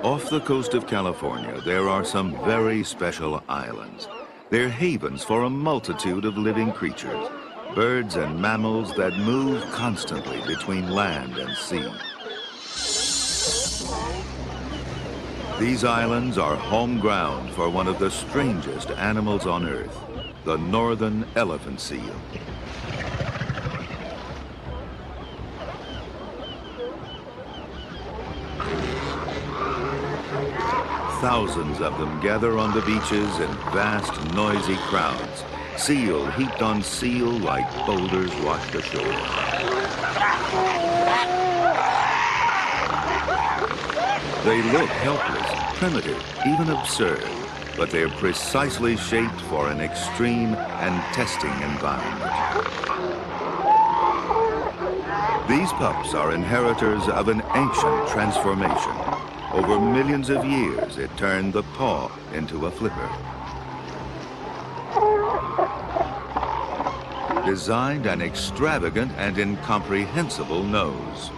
Off the coast of California, there are some very special islands. They're havens for a multitude of living creatures, birds and mammals that move constantly between land and sea. These islands are home ground for one of the strangest animals on Earth, the northern elephant seal. Thousands of them gather on the beaches in vast, noisy crowds. Seal heaped on seal like boulders wash the shore. They look helpless, primitive, even absurd, but they're precisely shaped for an extreme and testing environment. These pups are inheritors of an ancient transformation. Over millions of years, it turned the paw into a flipper. Designed an extravagant and incomprehensible nose.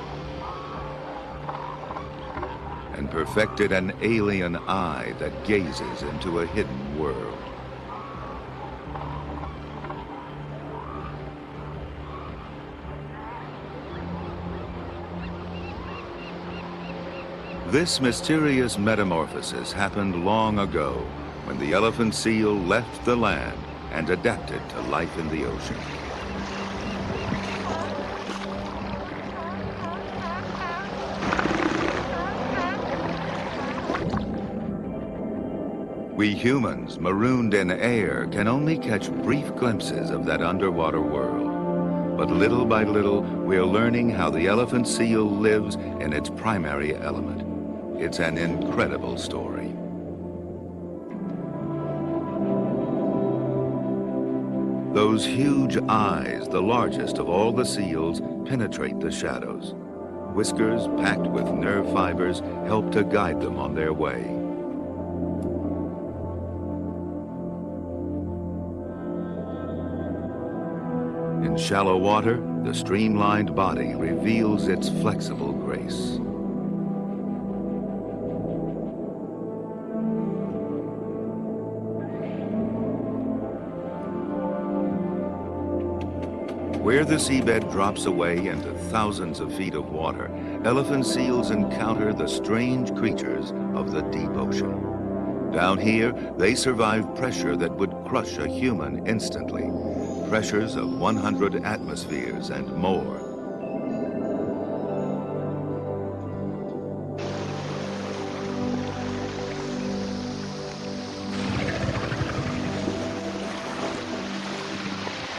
And perfected an alien eye that gazes into a hidden world. This mysterious metamorphosis happened long ago when the elephant seal left the land and adapted to life in the ocean. We humans, marooned in air, can only catch brief glimpses of that underwater world. But little by little, we're learning how the elephant seal lives in its primary element. It's an incredible story. Those huge eyes, the largest of all the seals, penetrate the shadows. Whiskers packed with nerve fibers help to guide them on their way. In shallow water, the streamlined body reveals its flexible grace. Where the seabed drops away into thousands of feet of water, elephant seals encounter the strange creatures of the deep ocean. Down here, they survive pressure that would crush a human instantly. Pressures of 100 atmospheres and more.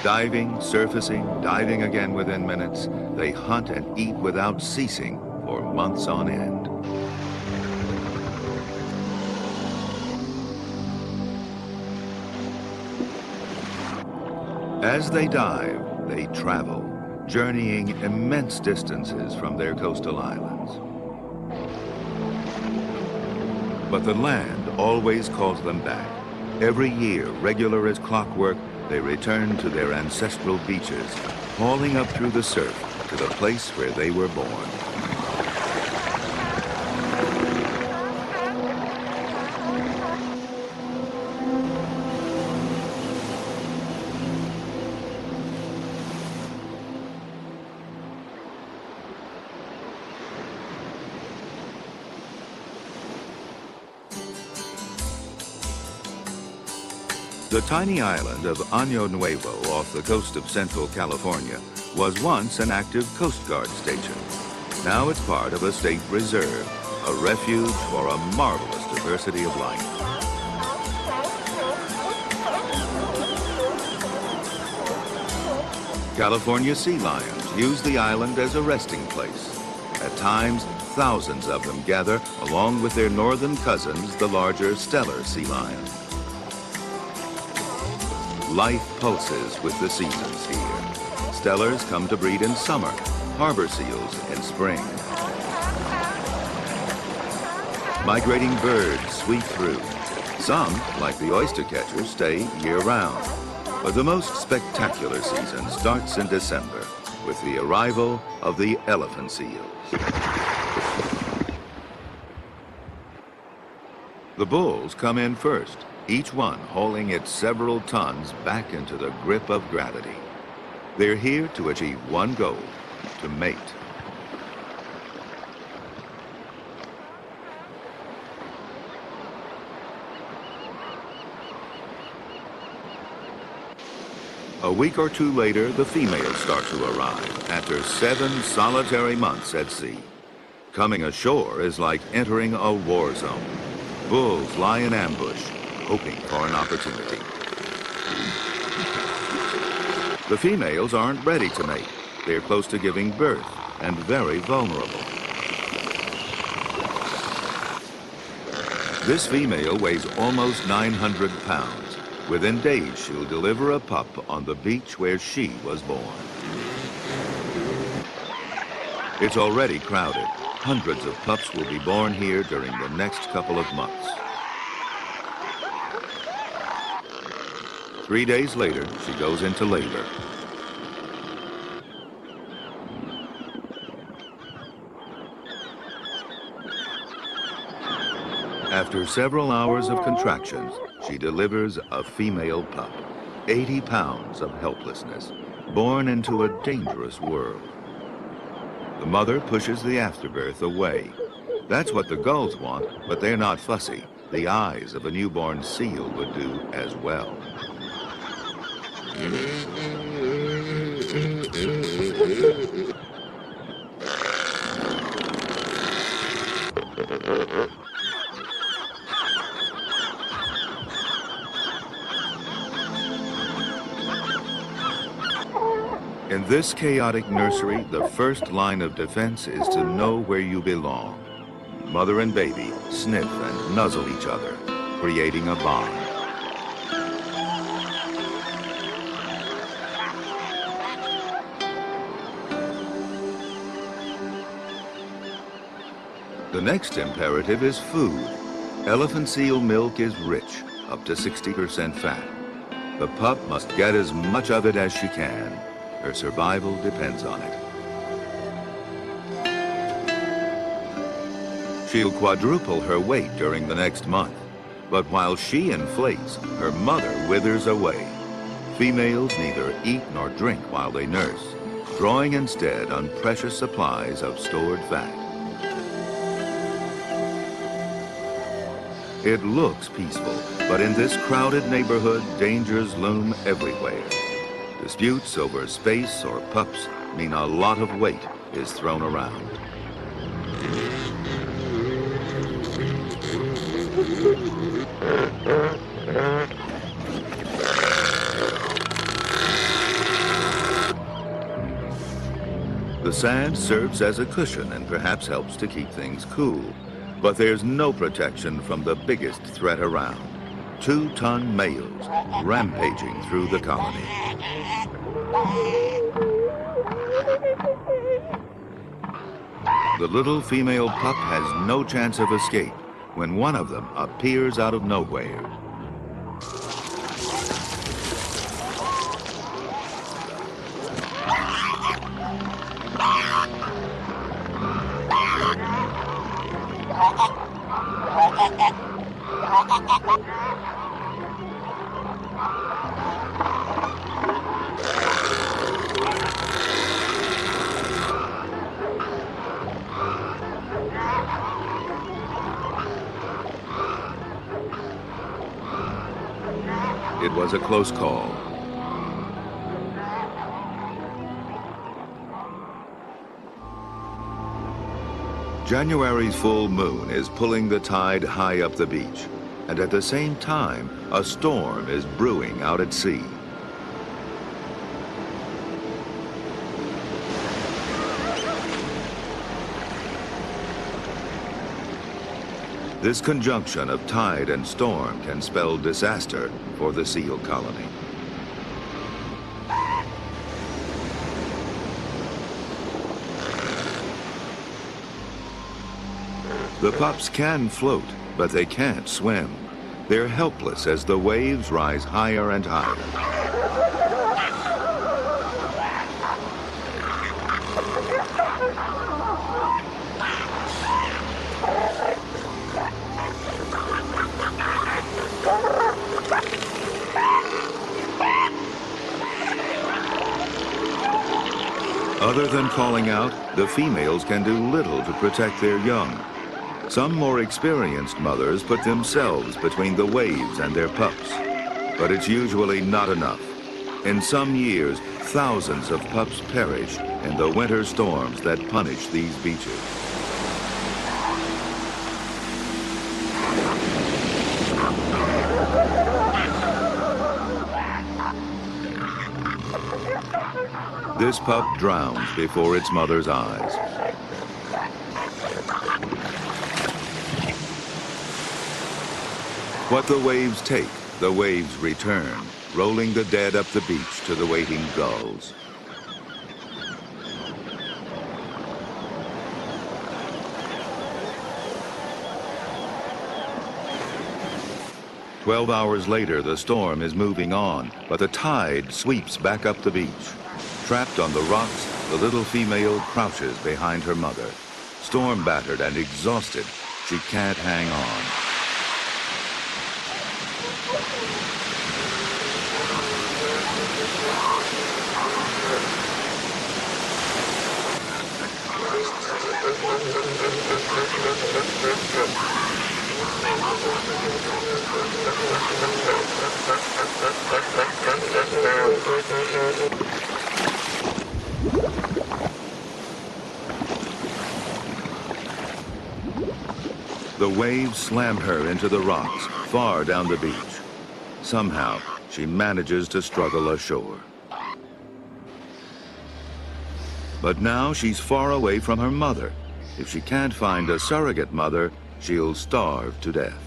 Diving, surfacing, diving again within minutes, they hunt and eat without ceasing for months on end. As they dive, they travel, journeying immense distances from their coastal islands. But the land always calls them back. Every year, regular as clockwork, they return to their ancestral beaches, hauling up through the surf to the place where they were born. The tiny island of Año Nuevo off the coast of central California was once an active Coast Guard station. Now it's part of a state reserve, a refuge for a marvelous diversity of life. California sea lions use the island as a resting place. At times, thousands of them gather along with their northern cousins, the larger Steller sea lion. Life pulses with the seasons here. Stellers come to breed in summer, harbor seals in spring. Migrating birds sweep through. Some, like the oyster catchers, stay year-round. But the most spectacular season starts in December with the arrival of the elephant seals. The bulls come in first, each one hauling its several tons back into the grip of gravity. They're here to achieve one goal, to mate. A week or two later, the females start to arrive after 7 solitary months at sea. Coming ashore is like entering a war zone. Bulls lie in ambush, hoping for an opportunity. The females aren't ready to mate. They're close to giving birth and very vulnerable. This female weighs almost 900 pounds. Within days, she'll deliver a pup on the beach where she was born. It's already crowded. Hundreds of pups will be born here during the next couple of months. 3 days later, she goes into labor. After several hours of contractions, she delivers a female pup, 80 pounds of helplessness, born into a dangerous world. The mother pushes the afterbirth away. That's what the gulls want, but they're not fussy. The eyes of a newborn seal would do as well. In this chaotic nursery, the first line of defense is to know where you belong. Mother and baby sniff and nuzzle each other, creating a bond. The next imperative is food. Elephant seal milk is rich, up to 60% fat. The pup must get as much of it as she can. Her survival depends on it. She'll quadruple her weight during the next month. But while she inflates, her mother withers away. Females neither eat nor drink while they nurse, drawing instead on precious supplies of stored fat. It looks peaceful, but in this crowded neighborhood, dangers loom everywhere. Disputes over space or pups mean a lot of weight is thrown around. The sand serves as a cushion and perhaps helps to keep things cool. But there's no protection from the biggest threat around. 2-ton males rampaging through the colony. The little female pup has no chance of escape when one of them appears out of nowhere. It was a close call. January's full moon is pulling the tide high up the beach, and at the same time, a storm is brewing out at sea. This conjunction of tide and storm can spell disaster for the seal colony. The pups can float, but they can't swim. They're helpless as the waves rise higher and higher. Other than calling out, the females can do little to protect their young. Some more experienced mothers put themselves between the waves and their pups. But it's usually not enough. In some years, thousands of pups perish in the winter storms that punish these beaches. This pup drowns before its mother's eyes. What the waves take, the waves return, rolling the dead up the beach to the waiting gulls. "12 hours later, the storm is moving on, but the tide sweeps back up the beach. Trapped on the rocks, the little female crouches behind her mother. Storm-battered and exhausted, she can't hang on. The waves slam her into the rocks far down the beach. Somehow, she manages to struggle ashore. But now she's far away from her mother. If she can't find a surrogate mother, she'll starve to death.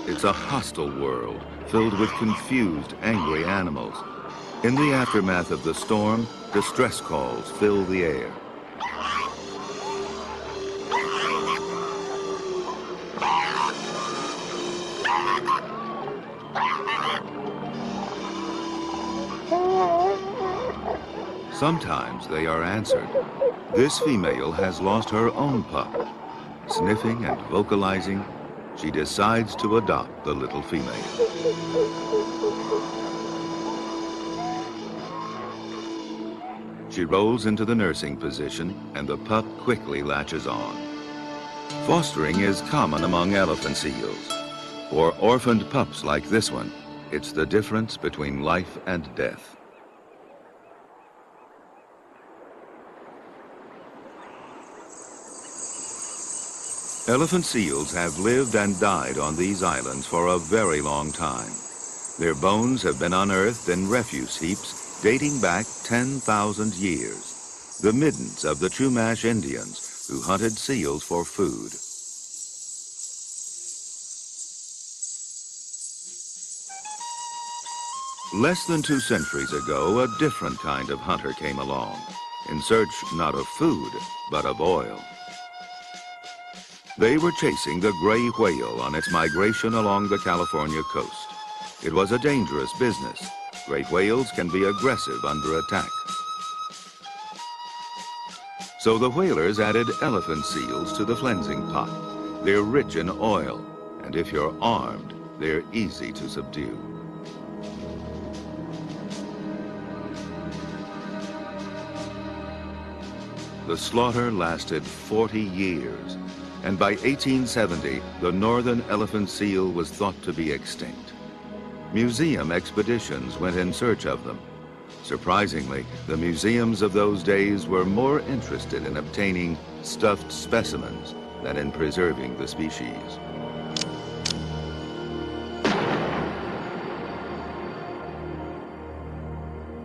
It's a hostile world, filled with confused, angry animals. In the aftermath of the storm, distress calls fill the air. Sometimes they are answered. This female has lost her own pup. Sniffing and vocalizing, she decides to adopt the little female. She rolls into the nursing position, and the pup quickly latches on. Fostering is common among elephant seals. For orphaned pups like this one, it's the difference between life and death. Elephant seals have lived and died on these islands for a very long time. Their bones have been unearthed in refuse heaps dating back 10,000 years, the middens of the Chumash Indians who hunted seals for food. Less than 2 centuries ago, a different kind of hunter came along, in search not of food, but of oil. They were chasing the gray whale on its migration along the California coast. It was a dangerous business. Great whales can be aggressive under attack. So the whalers added elephant seals to the flensing pot. They're rich in oil, and if you're armed, they're easy to subdue. The slaughter lasted 40 years. And by 1870, the northern elephant seal was thought to be extinct. Museum expeditions went in search of them. Surprisingly, the museums of those days were more interested in obtaining stuffed specimens than in preserving the species.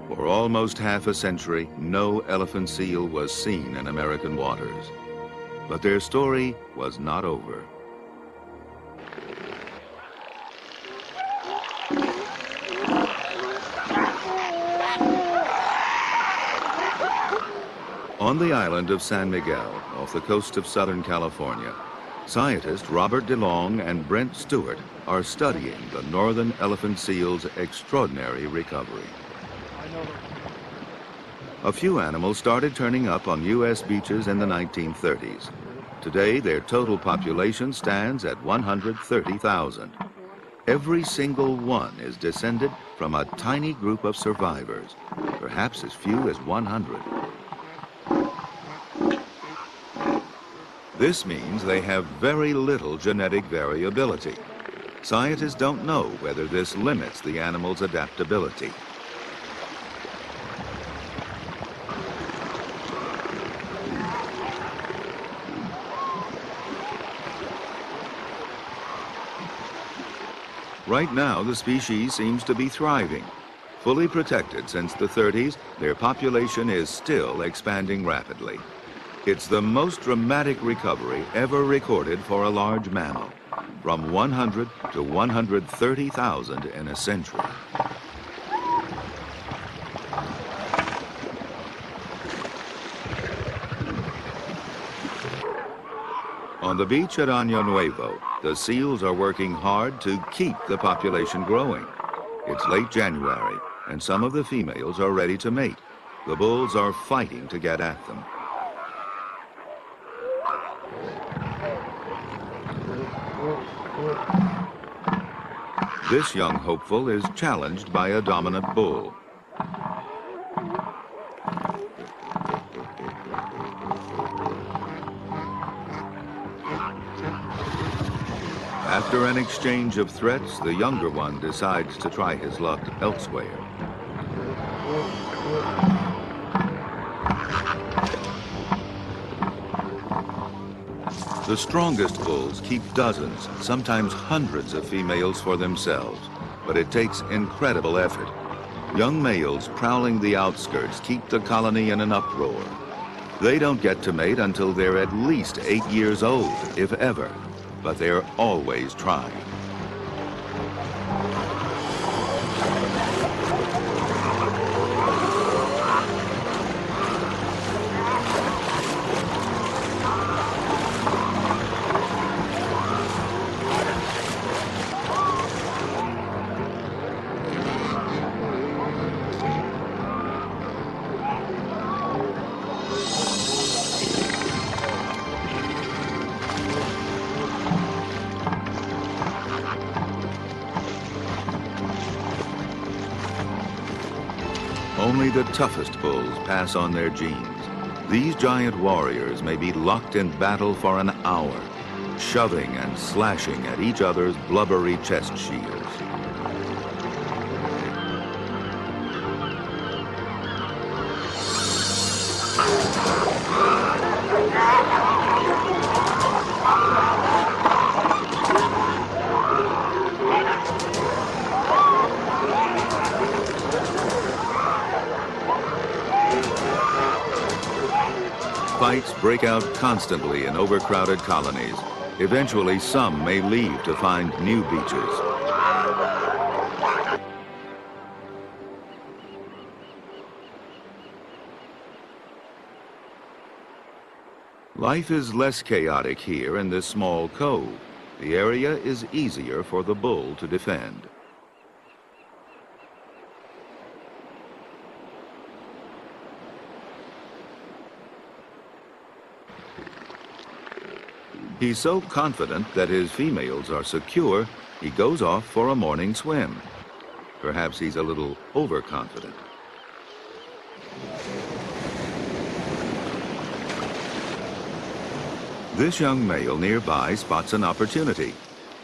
For almost half a century, no elephant seal was seen in American waters. But their story was not over. On the island of San Miguel, off the coast of Southern California, Scientists Robert DeLong and Brent Stewart are studying the northern elephant seal's extraordinary recovery. A few animals started turning up on U.S. beaches in the 1930s. Today, their total population stands at 130,000. Every single one is descended from a tiny group of survivors, perhaps as few as 100. This means they have very little genetic variability. Scientists don't know whether this limits the animal's adaptability. Right now, the species seems to be thriving. Fully protected since the 30s, their population is still expanding rapidly. It's the most dramatic recovery ever recorded for a large mammal, from 100 to 130,000 in a century. On the beach at Año Nuevo, the seals are working hard to keep the population growing. It's late January, and some of the females are ready to mate. The bulls are fighting to get at them. This young hopeful is challenged by a dominant bull. After an exchange of threats, the younger one decides to try his luck elsewhere. The strongest bulls keep dozens, sometimes hundreds of females for themselves, but it takes incredible effort. Young males prowling the outskirts keep the colony in an uproar. They don't get to mate until they're at least 8 years old, if ever, but they're always trying. Only the toughest bulls pass on their genes. These giant warriors may be locked in battle for an hour, shoving and slashing at each other's blubbery chest shields. Fights break out constantly in overcrowded colonies. Eventually, some may leave to find new beaches. Life is less chaotic here in this small cove. The area is easier for the bull to defend. He's so confident that his females are secure, he goes off for a morning swim. Perhaps he's a little overconfident. This young male nearby spots an opportunity.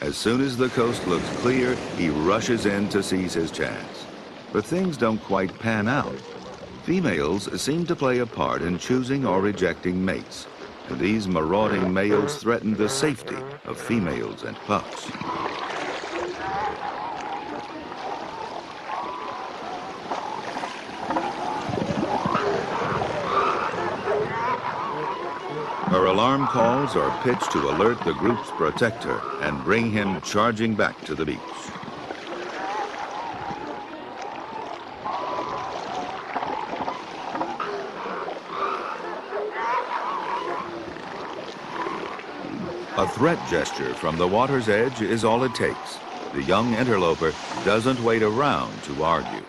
As soon as the coast looks clear, he rushes in to seize his chance. But things don't quite pan out. Females seem to play a part in choosing or rejecting mates. And these marauding males threaten the safety of females and pups. Her alarm calls are pitched to alert the group's protector and bring him charging back to the beach. A threat gesture from the water's edge is all it takes. The young interloper doesn't wait around to argue.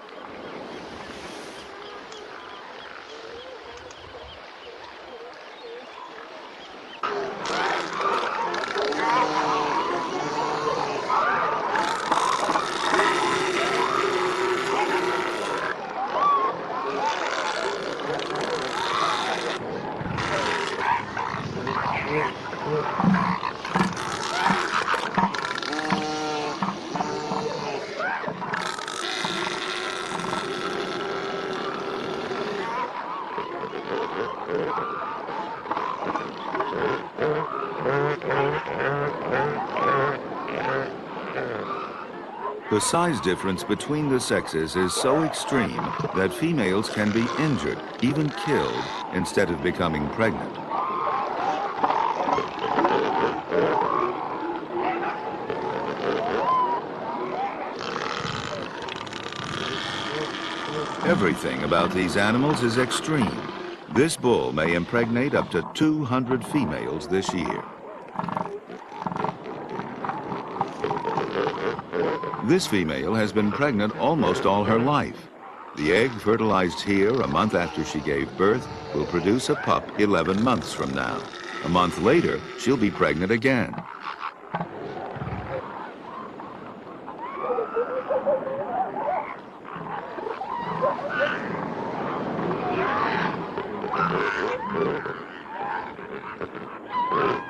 The size difference between the sexes is so extreme that females can be injured, even killed, instead of becoming pregnant. Everything about these animals is extreme. This bull may impregnate up to 200 females this year. This female has been pregnant almost all her life. The egg fertilized here a month after she gave birth will produce a pup 11 months from now. A month later, she'll be pregnant again.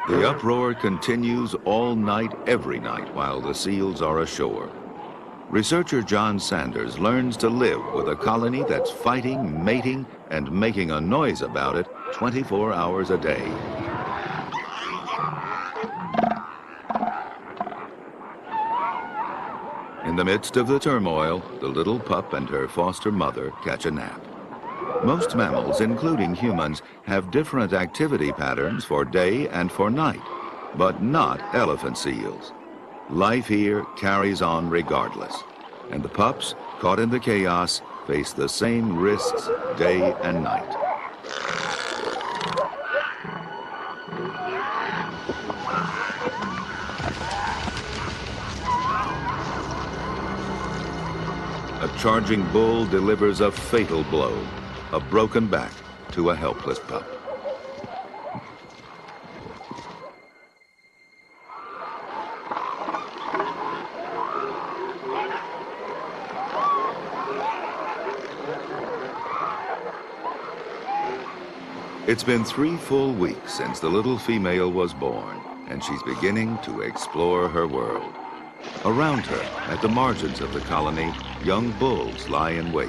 The uproar continues all night, every night, while the seals are ashore. Researcher John Sanders learns to live with a colony that's fighting, mating, and making a noise about it 24 hours a day. In the midst of the turmoil, the little pup and her foster mother catch a nap. Most mammals, including humans, have different activity patterns for day and for night, but not elephant seals. Life here carries on regardless, and the pups, caught in the chaos, face the same risks day and night. A charging bull delivers a fatal blow, a broken back to a helpless pup. It's been 3 full weeks since the little female was born, and she's beginning to explore her world. Around her, at the margins of the colony, young bulls lie in wait.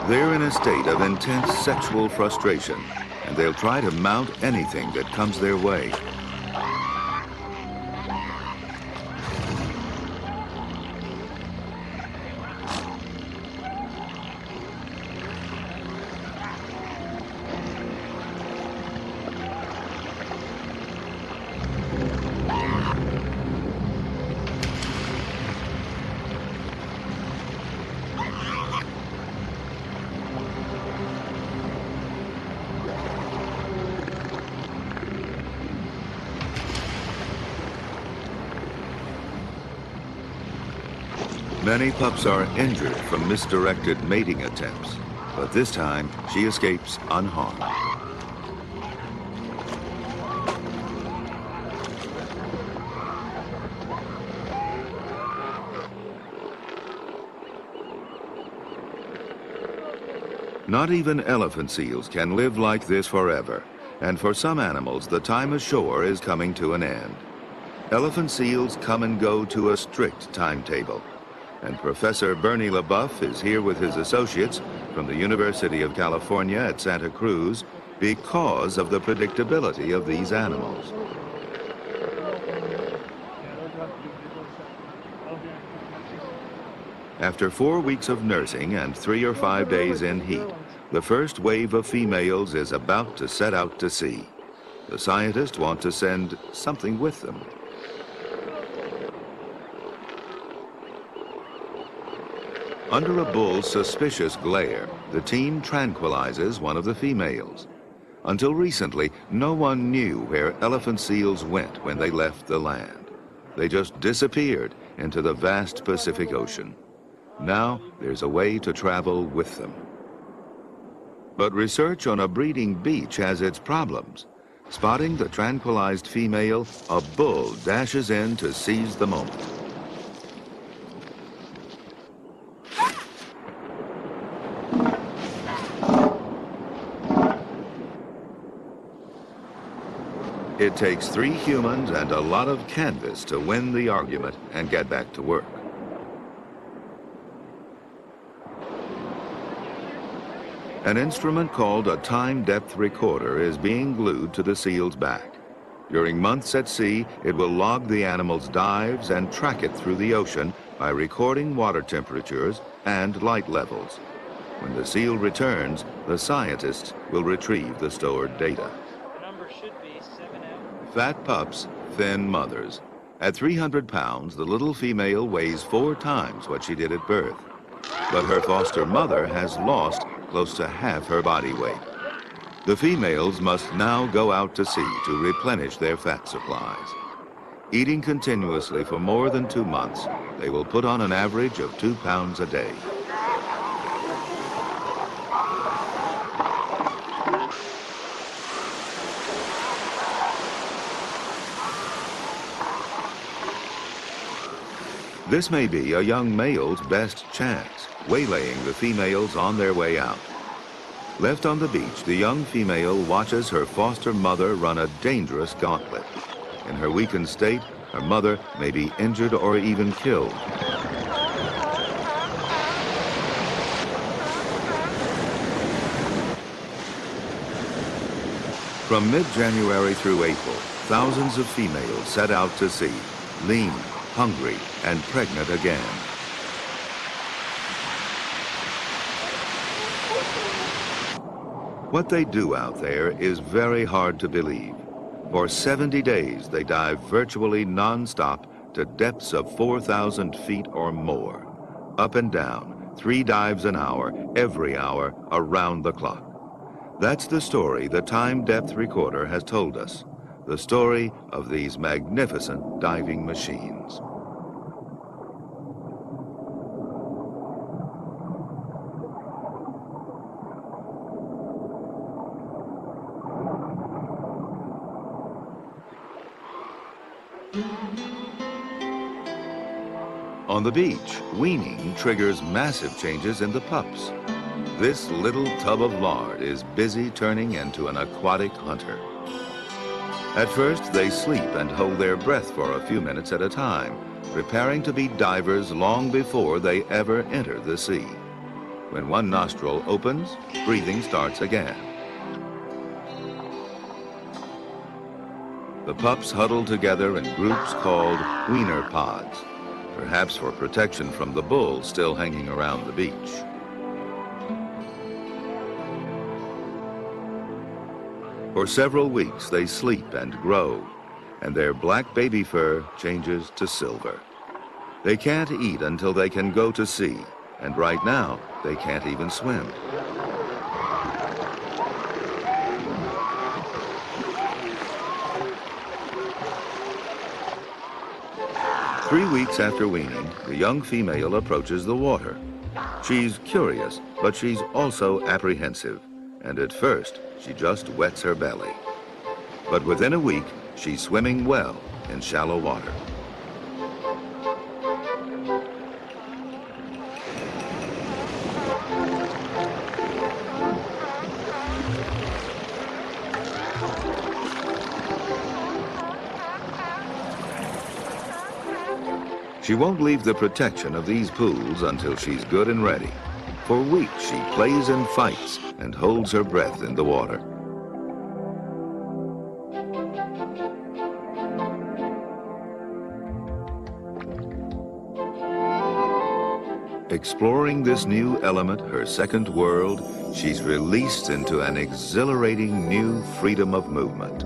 They're in a state of intense sexual frustration, and they'll try to mount anything that comes their way. Many pups are injured from misdirected mating attempts, but this time she escapes unharmed. Not even elephant seals can live like this forever, and for some animals the time ashore is coming to an end. Elephant seals come and go to a strict timetable. And Professor Bernie LaBeouf is here with his associates from the University of California at Santa Cruz because of the predictability of these animals. After 4 weeks of nursing and 3 or 5 days in heat, the first wave of females is about to set out to sea. The scientists want to send something with them. Under a bull's suspicious glare, the team tranquilizes one of the females. Until recently, no one knew where elephant seals went when they left the land. They just disappeared into the vast Pacific Ocean. Now, there's a way to travel with them. But research on a breeding beach has its problems. Spotting the tranquilized female, a bull dashes in to seize the moment. It takes 3 humans and a lot of canvas to win the argument and get back to work. An instrument called a time depth recorder is being glued to the seal's back. During months at sea, it will log the animal's dives and track it through the ocean by recording water temperatures and light levels. When the seal returns, the scientists will retrieve the stored data. Fat pups, thin mothers. At 300 pounds, the little female weighs 4 times what she did at birth. But her foster mother has lost close to half her body weight. The females must now go out to sea to replenish their fat supplies. Eating continuously for more than 2 months, they will put on an average of 2 pounds a day. This may be a young male's best chance, waylaying the females on their way out. Left on the beach, the young female watches her foster mother run a dangerous gauntlet. In her weakened state, her mother may be injured or even killed. From mid-January through April, thousands of females set out to sea, lean, hungry, and pregnant again. What they do out there is very hard to believe. For 70 days, they dive virtually non-stop to depths of 4,000 feet or more. Up and down, 3 dives an hour, every hour, around the clock. That's the story the time depth recorder has told us. The story of these magnificent diving machines. On the beach, weaning triggers massive changes in the pups. This little tub of lard is busy turning into an aquatic hunter. At first, they sleep and hold their breath for a few minutes at a time, preparing to be divers long before they ever enter the sea. When one nostril opens, breathing starts again. The pups huddle together in groups called weaner pods, perhaps for protection from the bulls still hanging around the beach. For several weeks, they sleep and grow, and their black baby fur changes to silver. They can't eat until they can go to sea, and right now, they can't even swim. Three weeks after weaning, the young female approaches the water. She's curious, but she's also apprehensive, and at first, she just wets her belly. But within a week, she's swimming well in shallow water. She won't leave the protection of these pools until she's good and ready. For weeks, she plays and fights and holds her breath in the water. Exploring this new element, her second world, she's released into an exhilarating new freedom of movement.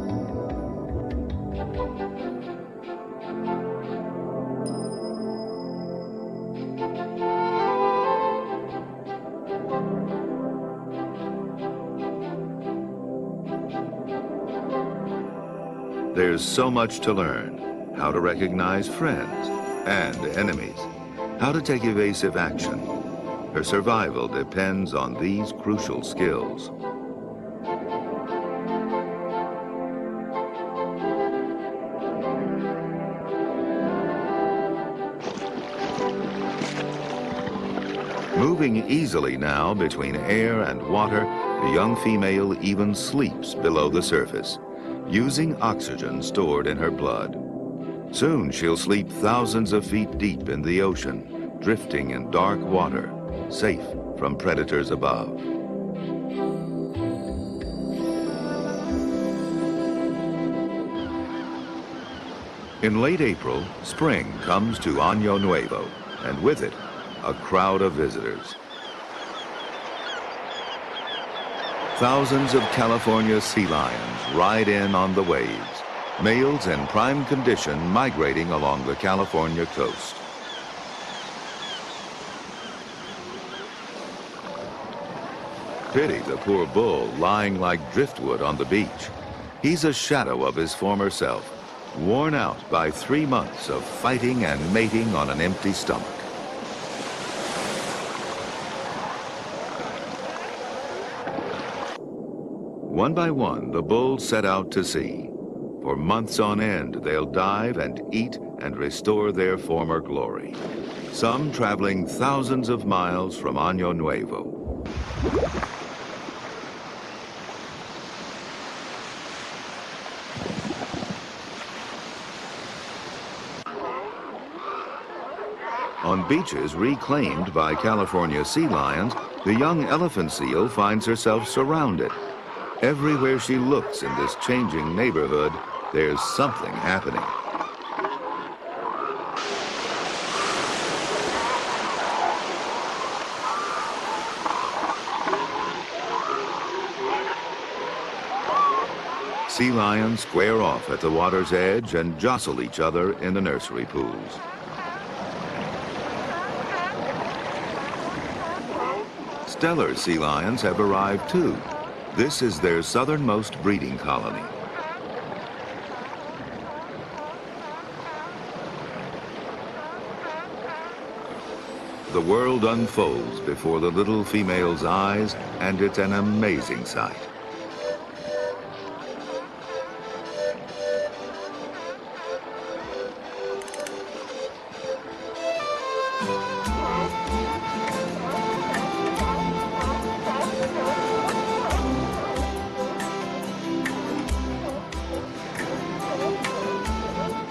There's so much to learn. How to recognize friends and enemies. How to take evasive action. Her survival depends on these crucial skills. Moving easily now between air and water, the young female even sleeps below the surface, using oxygen stored in her blood. Soon she'll sleep thousands of feet deep in the ocean, drifting in dark water, safe from predators above. In late April, spring comes to Año Nuevo, and with it, a crowd of visitors. Thousands of California sea lions ride in on the waves, males in prime condition migrating along the California coast. Pity the poor bull lying like driftwood on the beach. He's a shadow of his former self, worn out by 3 months of fighting and mating on an empty stomach. One by one, the bulls set out to sea. For months on end, they'll dive and eat and restore their former glory. Some traveling thousands of miles from Año Nuevo. On beaches reclaimed by California sea lions, the young elephant seal finds herself surrounded. Everywhere she looks in this changing neighborhood, there's something happening. Sea lions square off at the water's edge and jostle each other in the nursery pools. Stellar sea lions have arrived too. This is their southernmost breeding colony. The world unfolds before the little female's eyes, and it's an amazing sight.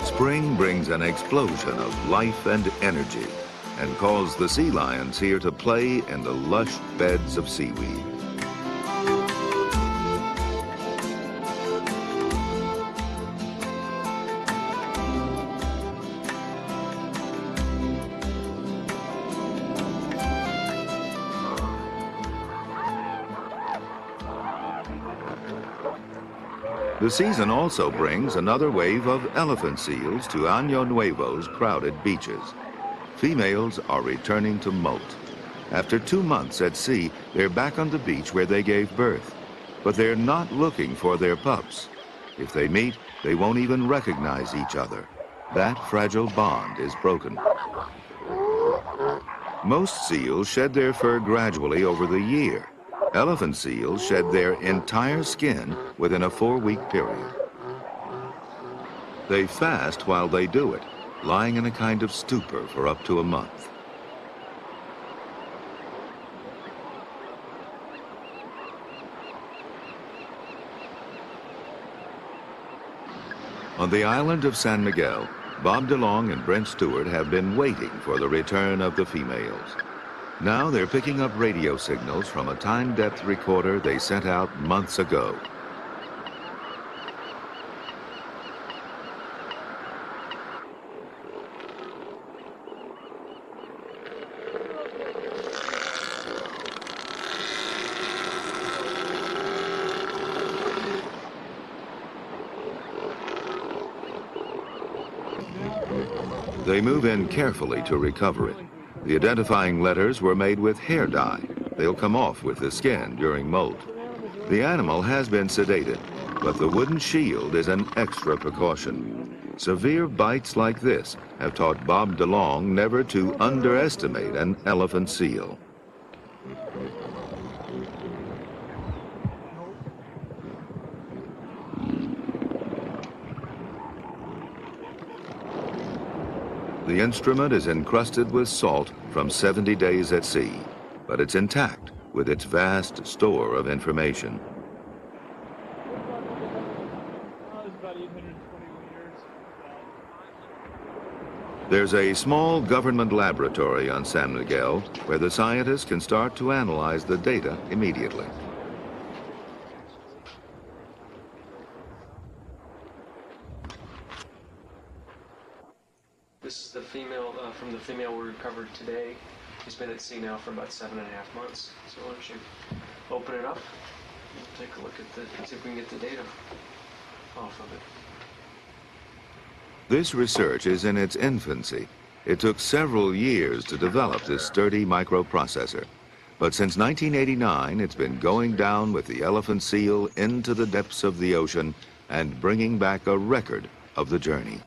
Spring brings an explosion of life and energy and calls the sea lions here to play in the lush beds of seaweed. The season also brings another wave of elephant seals to Año Nuevo's crowded beaches. Females are returning to molt. After 2 months at sea, they're back on the beach where they gave birth. But they're not looking for their pups. If they meet, they won't even recognize each other. That fragile bond is broken. Most seals shed their fur gradually over the year. Elephant seals shed their entire skin within a 4-week period. They fast while they do it, lying in a kind of stupor for up to a month. On the island of San Miguel, Bob DeLong and Brent Stewart have been waiting for the return of the females. Now they're picking up radio signals from a time-depth recorder they sent out months ago. They move in carefully to recover it. The identifying letters were made with hair dye. They'll come off with the skin during molt. The animal has been sedated. But the wooden shield is an extra precaution. Severe bites like this have taught Bob DeLong never to underestimate an elephant seal. The instrument is encrusted with salt from 70 days at sea, but it's intact with its vast store of information. There's a small government laboratory on San Miguel where the scientists can start to analyze the data immediately. This is the female, from the female we recovered today. He's been at sea now for about 7.5 months. So why don't you open it up and take a look at the, see if we can get the data off of it. This research is in its infancy. It took several years to develop this sturdy microprocessor. But since 1989, it's been going down with the elephant seal into the depths of the ocean and bringing back a record of the journey.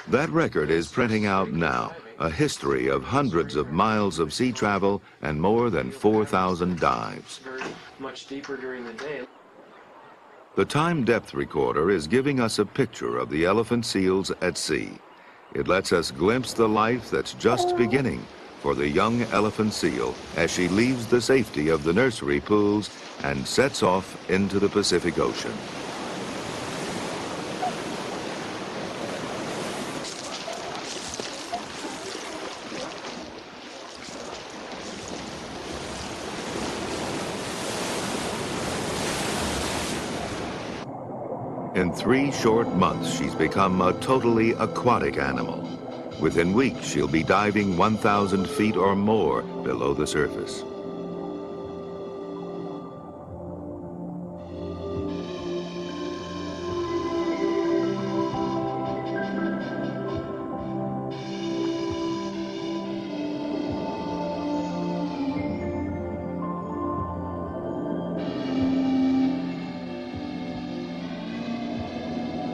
That record is printing out now, a history of hundreds of miles of sea travel and more than 4,000 dives. Very much deeper during the day. The time depth recorder is giving us a picture of the elephant seals at sea. It lets us glimpse the life that's just beginning for the young elephant seal as she leaves the safety of the nursery pools and sets off into the Pacific Ocean. In 3 short months, she's become a totally aquatic animal. Within weeks, she'll be diving 1,000 feet or more below the surface.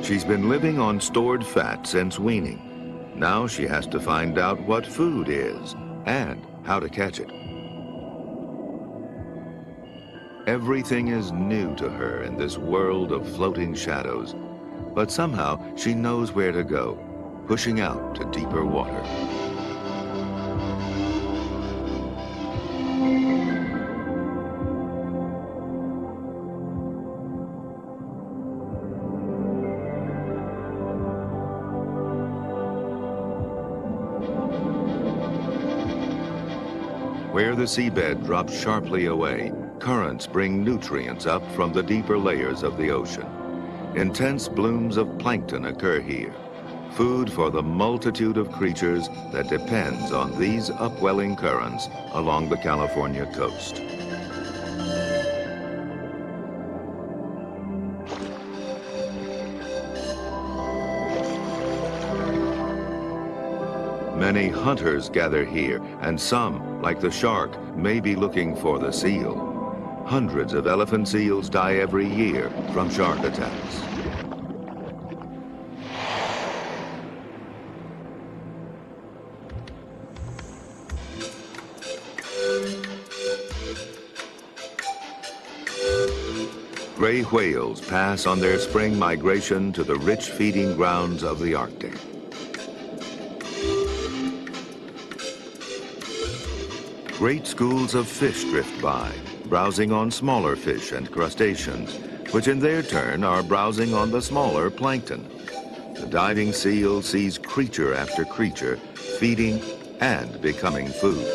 She's been living on stored fat since weaning. Now she has to find out what food is and how to catch it. Everything is new to her in this world of floating shadows, but somehow she knows where to go, pushing out to deeper water. Where the seabed drops sharply away, currents bring nutrients up from the deeper layers of the ocean. Intense blooms of plankton occur here, food for the multitude of creatures that depends on these upwelling currents along the California coast. Many hunters gather here, and some, like the shark, may be looking for the seal. Hundreds of elephant seals die every year from shark attacks. Gray whales pass on their spring migration to the rich feeding grounds of the Arctic. Great schools of fish drift by, browsing on smaller fish and crustaceans, which in their turn are browsing on the smaller plankton. The diving seal sees creature after creature, feeding and becoming food.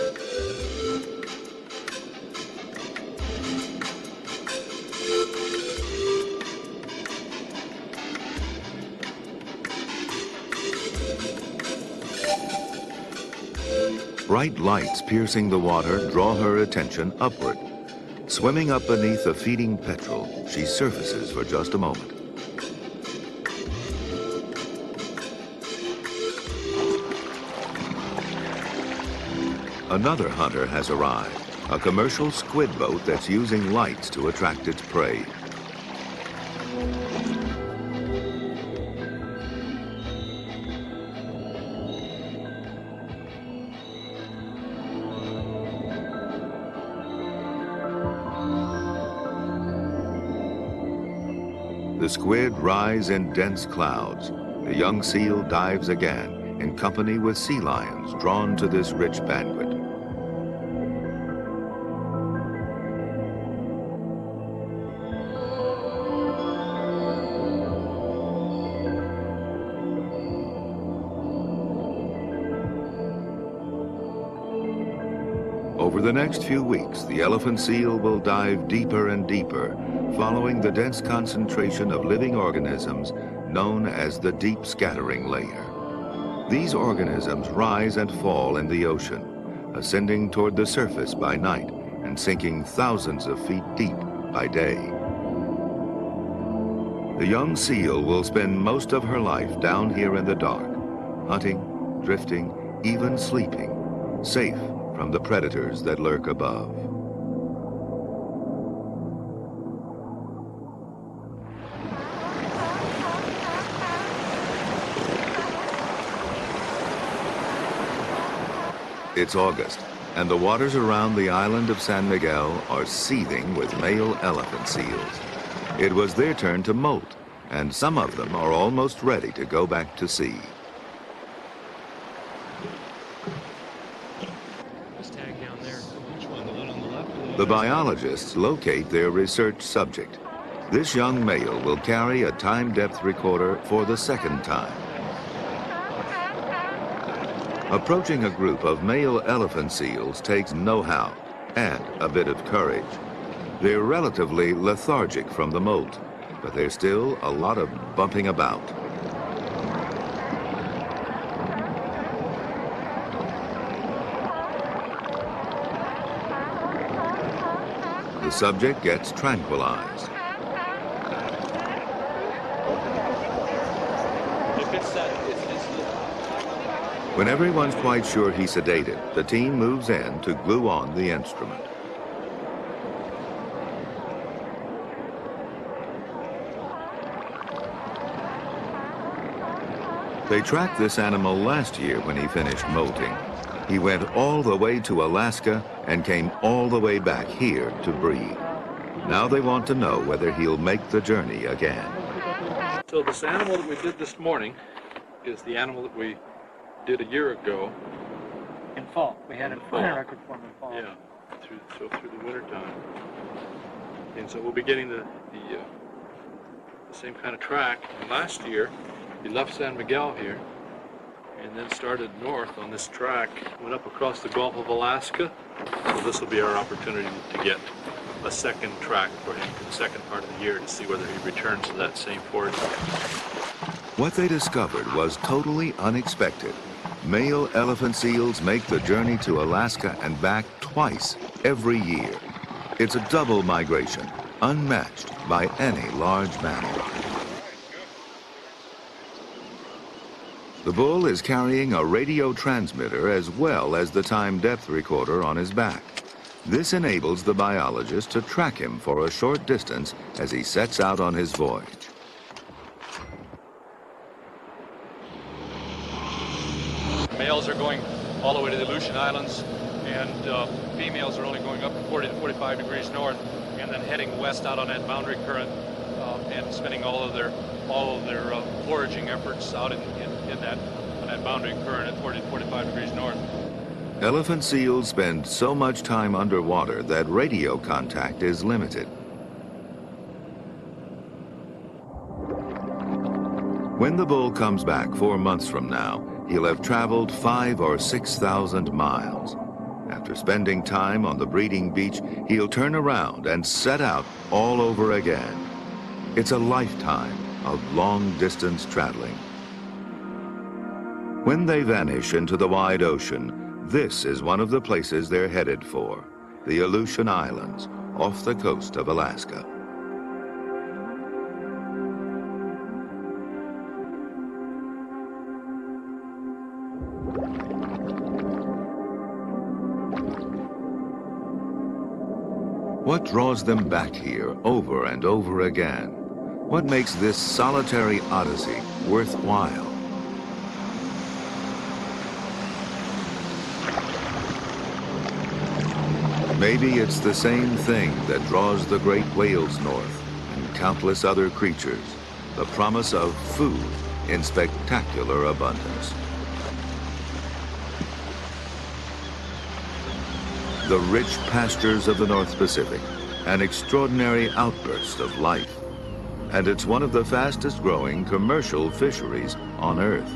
Bright lights piercing the water draw her attention upward. Swimming up beneath a feeding petrel, she surfaces for just a moment. Another hunter has arrived, a commercial squid boat that's using lights to attract its prey. The squid rise in dense clouds. The young seal dives again, in company with sea lions drawn to this rich banquet. Over the next few weeks, the elephant seal will dive deeper and deeper, following the dense concentration of living organisms known as the deep scattering layer. These organisms rise and fall in the ocean, ascending toward the surface by night and sinking thousands of feet deep by day. The young seal will spend most of her life down here in the dark, hunting, drifting, even sleeping, safe from the predators that lurk above. It's August, and the waters around the island of San Miguel are seething with male elephant seals. It was their turn to molt, and some of them are almost ready to go back to sea. The biologists locate their research subject. This young male will carry a time-depth recorder for the second time. Approaching a group of male elephant seals takes know-how and a bit of courage. They're relatively lethargic from the molt, but there's still a lot of bumping about. The subject gets tranquilized. When everyone's quite sure he's sedated, the team moves in to glue on the instrument. They tracked this animal last year when he finished molting. He went all the way to Alaska and came all the way back here to breed. Now they want to know whether he'll make the journey again. So this animal that we did this morning is the animal that we did a year ago. In fall. We had a record form in fall. Yeah, through the winter time. And so we'll be getting the same kind of track. And last year, he left San Miguel here and then started north on this track, went up across the Gulf of Alaska. So this will be our opportunity to get a second track for him for the second part of the year to see whether he returns to that same forage. What they discovered was totally unexpected. Male elephant seals make the journey to Alaska and back twice every year. It's a double migration, unmatched by any large mammal. The bull is carrying a radio transmitter as well as the time-depth recorder on his back. This enables the biologist to track him for a short distance as he sets out on his voyage. Males are going all the way to the Aleutian Islands, and females are only going up to 40 to 45 degrees north, and then heading west out on that boundary current, and spending all of their foraging efforts out on that boundary current at 40 to 45 degrees north. Elephant seals spend so much time underwater that radio contact is limited. When the bull comes back 4 months from now, he'll have traveled 5,000 or 6,000 miles. After spending time on the breeding beach, he'll turn around and set out all over again. It's a lifetime of long-distance traveling. When they vanish into the wide ocean, this is one of the places they're headed for, the Aleutian Islands, off the coast of Alaska. What draws them back here over and over again? What makes this solitary odyssey worthwhile? Maybe it's the same thing that draws the great whales north and countless other creatures, the promise of food in spectacular abundance. The rich pastures of the North Pacific, an extraordinary outburst of life. And it's one of the fastest growing commercial fisheries on Earth.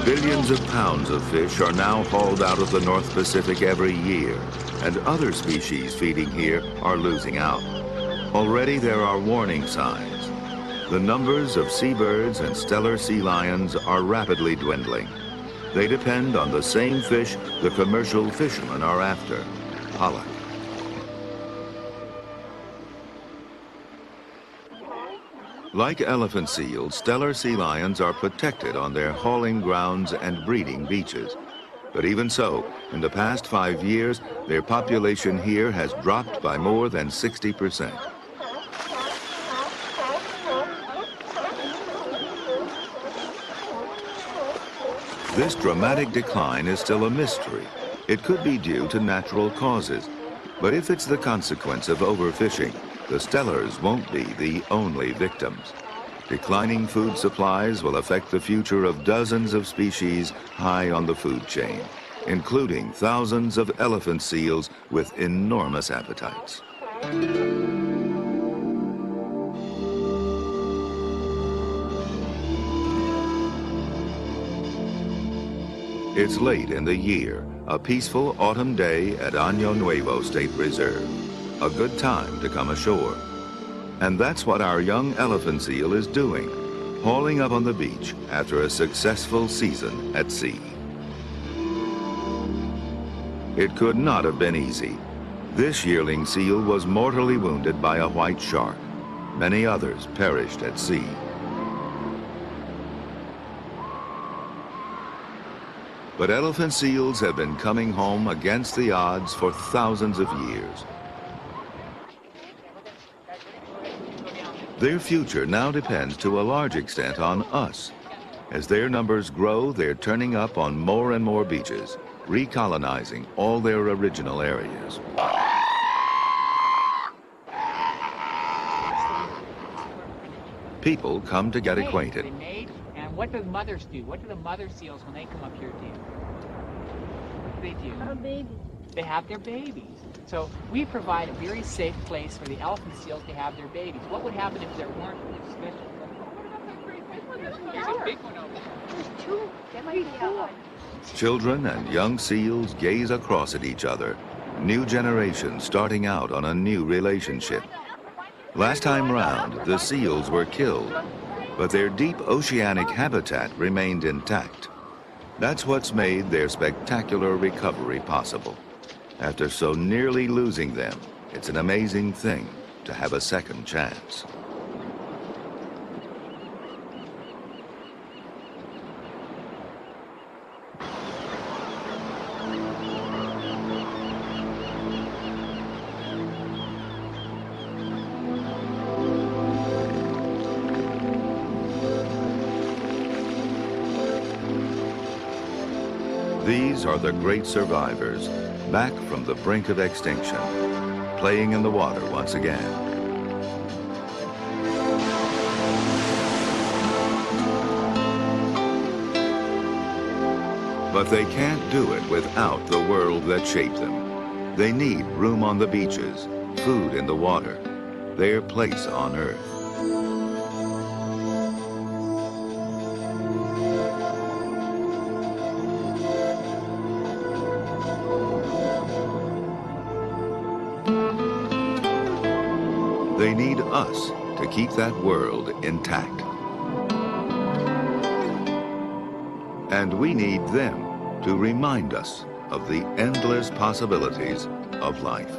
Billions of pounds of fish are now hauled out of the North Pacific every year, and other species feeding here are losing out. Already there are warning signs. The numbers of seabirds and stellar sea lions are rapidly dwindling. They depend on the same fish the commercial fishermen are after, pollock. Like elephant seals, stellar sea lions are protected on their hauling grounds and breeding beaches. But even so, in the past 5 years, their population here has dropped by more than 60%. This dramatic decline is still a mystery. It could be due to natural causes. But if it's the consequence of overfishing, the stellars won't be the only victims. Declining food supplies will affect the future of dozens of species high on the food chain, including thousands of elephant seals with enormous appetites. It's late in the year, a peaceful autumn day at Año Nuevo State Reserve. A good time to come ashore. And that's what our young elephant seal is doing, hauling up on the beach after a successful season at sea. It could not have been easy. This yearling seal was mortally wounded by a white shark. Many others perished at sea. But elephant seals have been coming home against the odds for thousands of years. Their future now depends to a large extent on us. As their numbers grow, they're turning up on more and more beaches, recolonizing all their original areas. People come to get acquainted. And what do the mothers do? What do the mother seals when they come up here do? What do they do? Have babies. They have their babies. So we provide a very safe place for the elephant seals to have their babies. What would happen if there weren't special? There's a big one over there. There's two. That might be four. Children and young seals gaze across at each other, new generations starting out on a new relationship. Last time round, the seals were killed, but their deep oceanic habitat remained intact. That's what's made their spectacular recovery possible. After so nearly losing them, it's an amazing thing to have a second chance. These are the great survivors, back from the brink of extinction, playing in the water once again. But they can't do it without the world that shaped them. They need room on the beaches, food in the water, their place on Earth. They need us to keep that world intact. And we need them to remind us of the endless possibilities of life.